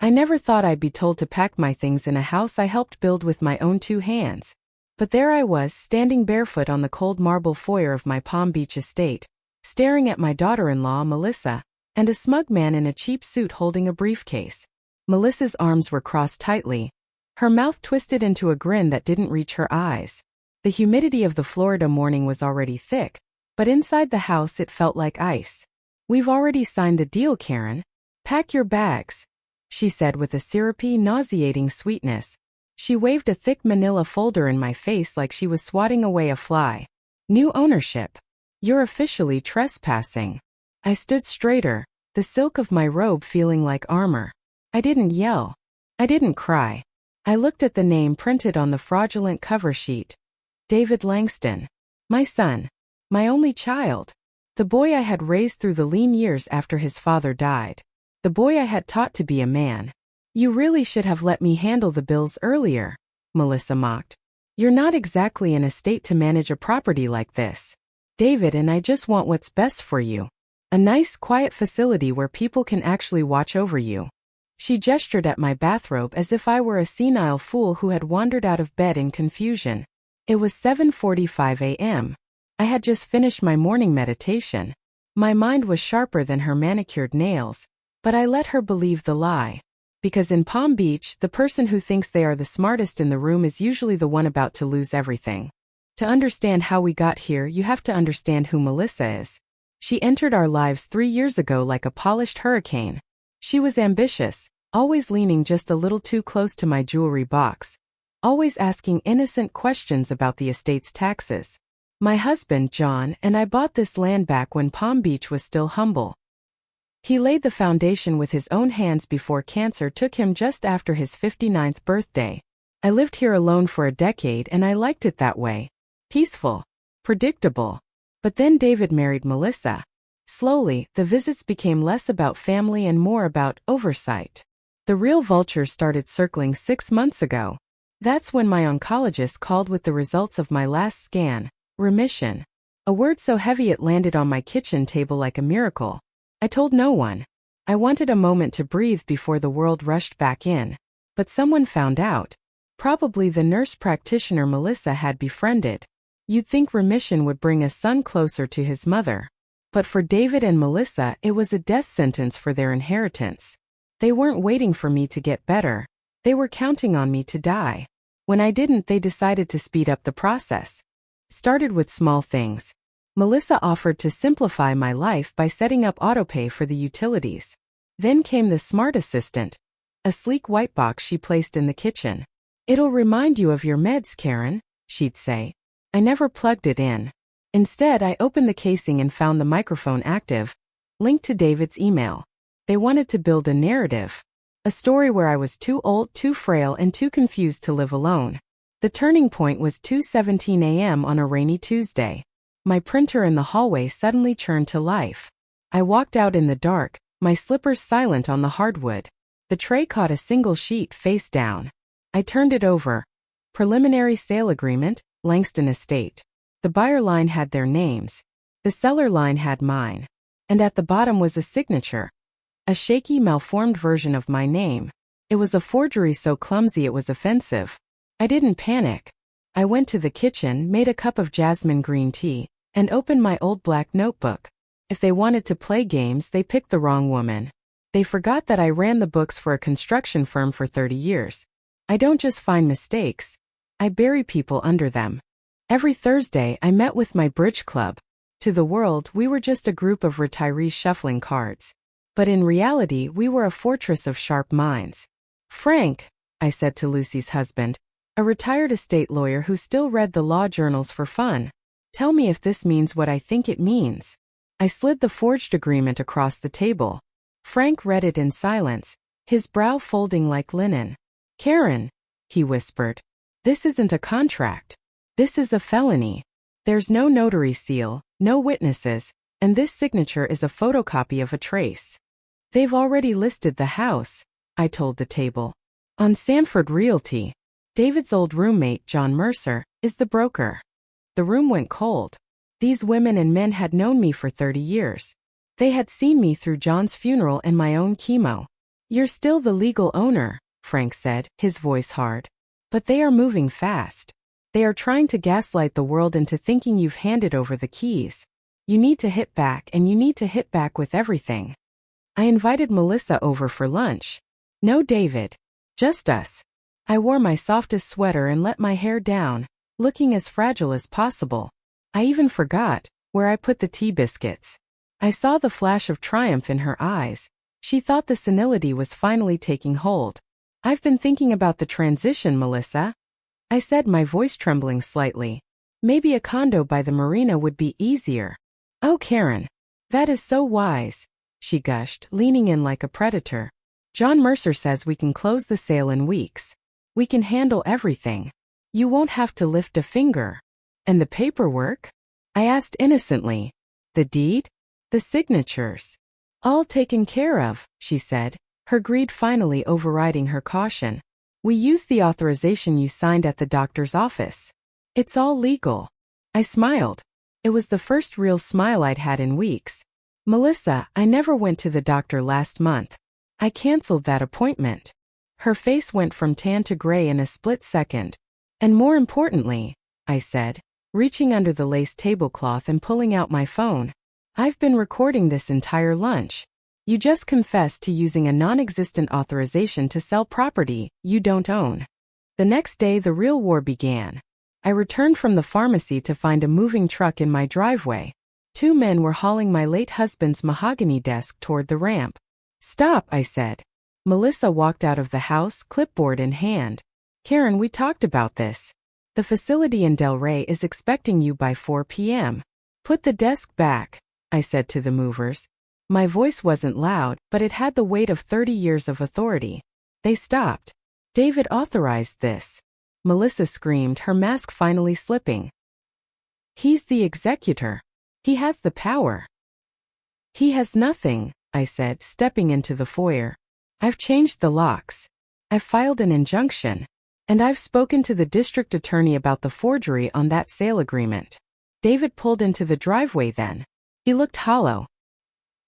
I never thought I'd be told to pack my things in a house I helped build with my own 2 hands. But there I was, standing barefoot on the cold marble foyer of my Palm Beach estate, staring at my daughter-in-law, Melissa, and a smug man in a cheap suit holding a briefcase. Melissa's arms were crossed tightly, her mouth twisted into a grin that didn't reach her eyes. The humidity of the Florida morning was already thick, but inside the house it felt like ice. "We've already signed the deal, Karen. Pack your bags," she said with a syrupy, nauseating sweetness. She waved a thick manila folder in my face like she was swatting away a fly. "New ownership. You're officially trespassing." I stood straighter, the silk of my robe feeling like armor. I didn't yell. I didn't cry. I looked at the name printed on the fraudulent cover sheet. David Langston. My son. My only child. The boy I had raised through the lean years after his father died. The boy I had taught to be a man. "You really should have let me handle the bills earlier," Melissa mocked. "You're not exactly in a state to manage a property like this. David and I just want what's best for you. A nice, quiet facility where people can actually watch over you." She gestured at my bathrobe as if I were a senile fool who had wandered out of bed in confusion. It was 7:45 a.m. I had just finished my morning meditation. My mind was sharper than her manicured nails, but I let her believe the lie. Because in Palm Beach, the person who thinks they are the smartest in the room is usually the one about to lose everything. To understand how we got here, you have to understand who Melissa is. She entered our lives 3 years ago like a polished hurricane. She was ambitious, always leaning just a little too close to my jewelry box, always asking innocent questions about the estate's taxes. My husband, John, and I bought this land back when Palm Beach was still humble. He laid the foundation with his own hands before cancer took him just after his 59th birthday. I lived here alone for a decade and I liked it that way. Peaceful. Predictable. But then David married Melissa. Slowly, the visits became less about family and more about oversight. The real vultures started circling 6 months ago. That's when my oncologist called with the results of my last scan, remission. A word so heavy it landed on my kitchen table like a miracle. I told no one. I wanted a moment to breathe before the world rushed back in. But someone found out. Probably the nurse practitioner Melissa had befriended. You'd think remission would bring a son closer to his mother. But for David and Melissa, it was a death sentence for their inheritance. They weren't waiting for me to get better. They were counting on me to die. When I didn't, they decided to speed up the process. Started with small things. Melissa offered to simplify my life by setting up autopay for the utilities. Then came the smart assistant, a sleek white box she placed in the kitchen. "It'll remind you of your meds, Karen," she'd say. I never plugged it in. Instead, I opened the casing and found the microphone active, linked to David's email. They wanted to build a narrative. A story where I was too old, too frail, and too confused to live alone. The turning point was 2:17 a.m. on a rainy Tuesday. My printer in the hallway suddenly churned to life. I walked out in the dark, my slippers silent on the hardwood. The tray caught a single sheet face down. I turned it over. Preliminary sale agreement, Langston Estate. The buyer line had their names. The seller line had mine. And at the bottom was a signature. A shaky, malformed version of my name. It was a forgery so clumsy it was offensive. I didn't panic. I went to the kitchen, made a cup of jasmine green tea, and opened my old black notebook. If they wanted to play games, they picked the wrong woman. They forgot that I ran the books for a construction firm for 30 years. I don't just find mistakes. I bury people under them. Every Thursday, I met with my bridge club. To the world, we were just a group of retirees shuffling cards. But in reality, we were a fortress of sharp minds. "Frank," I said to Lucy's husband, a retired estate lawyer who still read the law journals for fun, "tell me if this means what I think it means." I slid the forged agreement across the table. Frank read it in silence, his brow folding like linen. "Karen," he whispered, "this isn't a contract. This is a felony. There's no notary seal, no witnesses, and this signature is a photocopy of a trace." "They've already listed the house," I told the table. "On Sanford Realty. David's old roommate, John Mercer, is the broker." The room went cold. These women and men had known me for 30 years. They had seen me through John's funeral and my own chemo. You're still the legal owner, Frank said, his voice hard. But they are moving fast. They are trying to gaslight the world into thinking you've handed over the keys. You need to hit back, and you need to hit back with everything. I invited Melissa over for lunch. No David. Just us. I wore my softest sweater and let my hair down, looking as fragile as possible. I even forgot where I put the tea biscuits. I saw the flash of triumph in her eyes. She thought the senility was finally taking hold. I've been thinking about the transition, Melissa. I said, my voice trembling slightly. Maybe a condo by the marina would be easier. Oh, Karen. That is so wise, she gushed, leaning in like a predator. John Mercer says we can close the sale in weeks. We can handle everything. You won't have to lift a finger. And the paperwork? I asked innocently. The deed? The signatures? All taken care of, she said, her greed finally overriding her caution. We used the authorization you signed at the doctor's office. It's all legal. I smiled. It was the first real smile I'd had in weeks. Melissa, I never went to the doctor last month. I canceled that appointment. Her face went from tan to gray in a split second. And more importantly, I said, reaching under the lace tablecloth and pulling out my phone, I've been recording this entire lunch. You just confessed to using a non-existent authorization to sell property you don't own. The next day the real war began. I returned from the pharmacy to find a moving truck in my driveway. 2 men were hauling my late husband's mahogany desk toward the ramp. Stop, I said. Melissa walked out of the house, clipboard in hand. Karen, we talked about this. The facility in Del Rey is expecting you by 4 p.m. Put the desk back, I said to the movers. My voice wasn't loud, but it had the weight of 30 years of authority. They stopped. David authorized this. Melissa screamed, her mask finally slipping. He's the executor. He has the power. He has nothing, I said, stepping into the foyer. I've changed the locks. I've filed an injunction. And I've spoken to the district attorney about the forgery on that sale agreement. David pulled into the driveway then. He looked hollow.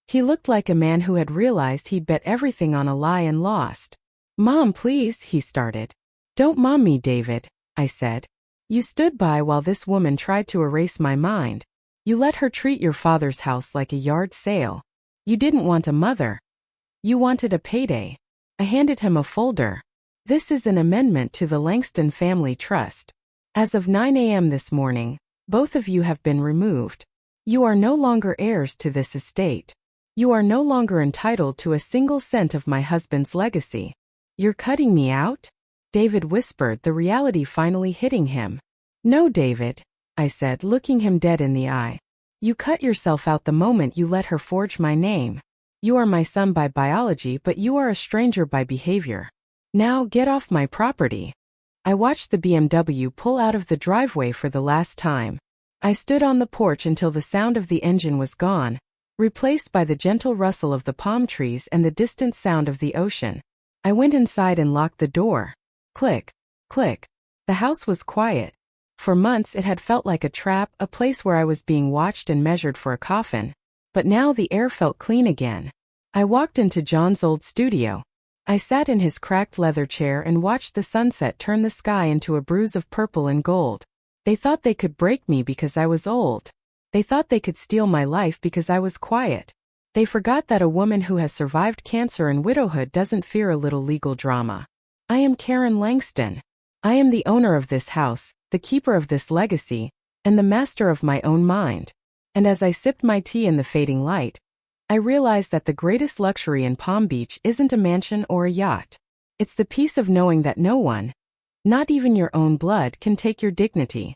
He looked like a man who had realized he'd bet everything on a lie and lost. Mom, please, he started. Don't mom me, David, I said. You stood by while this woman tried to erase my mind. You let her treat your father's house like a yard sale. You didn't want a mother. You wanted a payday. I handed him a folder. This is an amendment to the Langston Family Trust. As of 9 a.m. this morning, both of you have been removed. You are no longer heirs to this estate. You are no longer entitled to a single cent of my husband's legacy. You're cutting me out? David whispered, the reality finally hitting him. No, David, I said, looking him dead in the eye. You cut yourself out the moment you let her forge my name. You are my son by biology, but you are a stranger by behavior. Now get off my property. I watched the BMW pull out of the driveway for the last time. I stood on the porch until the sound of the engine was gone, replaced by the gentle rustle of the palm trees and the distant sound of the ocean. I went inside and locked the door. Click, click. The house was quiet. For months it had felt like a trap, a place where I was being watched and measured for a coffin. But now the air felt clean again. I walked into John's old studio. I sat in his cracked leather chair and watched the sunset turn the sky into a bruise of purple and gold. They thought they could break me because I was old. They thought they could steal my life because I was quiet. They forgot that a woman who has survived cancer and widowhood doesn't fear a little legal drama. I am Karen Langston. I am the owner of this house, the keeper of this legacy, and the master of my own mind. And as I sipped my tea in the fading light, I realized that the greatest luxury in Palm Beach isn't a mansion or a yacht. It's the peace of knowing that no one, not even your own blood, can take your dignity.